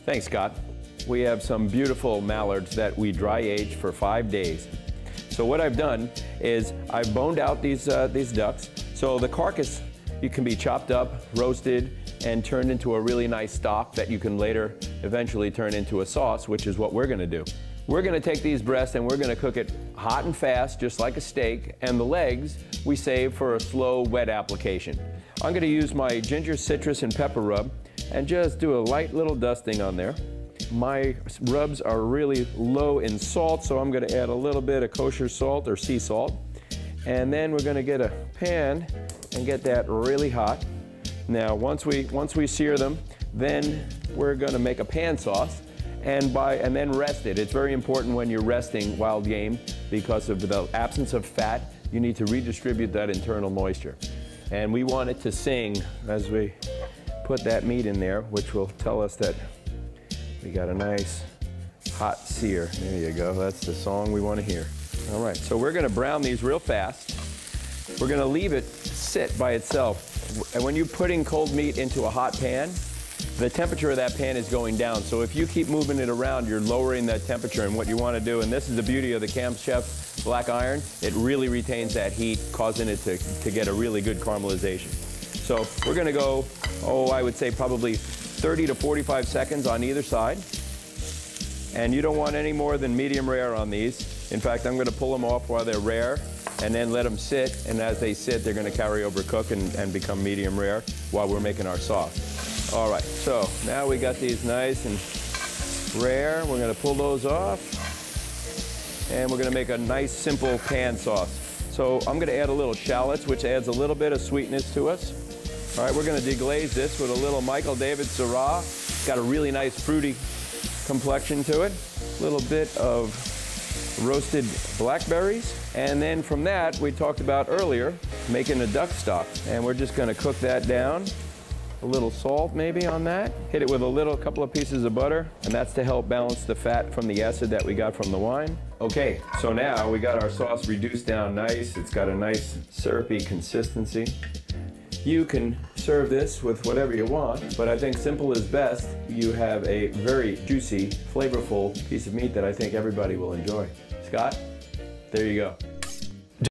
Thanks, Scott. We have some beautiful mallards that we dry age for 5 days. So what I've done is I've boned out these ducks. So the carcass, you can be chopped up, roasted, and turned into a really nice stock that you can later eventually turn into a sauce, which is what we're gonna do. We're gonna take these breasts and we're gonna cook it hot and fast, just like a steak, and the legs we save for a slow, wet application. I'm gonna use my ginger, citrus, and pepper rub and just do a light little dusting on there. My rubs are really low in salt, so I'm gonna add a little bit of kosher salt or sea salt. And then we're gonna get a pan and get that really hot. Now, once we sear them, then we're gonna make a pan sauce and then rest it. It's very important when you're resting wild game because of the absence of fat, you need to redistribute that internal moisture. And we want it to sing as we put that meat in there, which will tell us that we got a nice hot sear. There you go, that's the song we want to hear. All right, so we're gonna brown these real fast. We're gonna leave it sit by itself. And when you're putting cold meat into a hot pan, the temperature of that pan is going down. So if you keep moving it around, you're lowering that temperature. And what you want to do, and this is the beauty of the Camp Chef Black Iron, it really retains that heat, causing it to get a really good caramelization. So we're going to go, I would say probably 30 to 45 seconds on either side. And you don't want any more than medium rare on these. In fact, I'm going to pull them off while they're rare and then let them sit. And as they sit, they're going to carry over cook and become medium rare while we're making our sauce. All right, so now we got these nice and rare. We're gonna pull those off, and we're gonna make a nice, simple pan sauce. So I'm gonna add a little shallots, which adds a little bit of sweetness to us. All right, we're gonna deglaze this with a little Michael David Syrah. It's got a really nice fruity complexion to it. A little bit of roasted blackberries. And then from that, we talked about earlier, making a duck stock. And we're just gonna cook that down. A little salt maybe on that. Hit it with a couple of pieces of butter, and that's to help balance the fat from the acid that we got from the wine. Okay, so now we got our sauce reduced down nice. It's got a nice syrupy consistency. You can serve this with whatever you want, but I think simple is best. You have a very juicy, flavorful piece of meat that I think everybody will enjoy. Scott, there you go.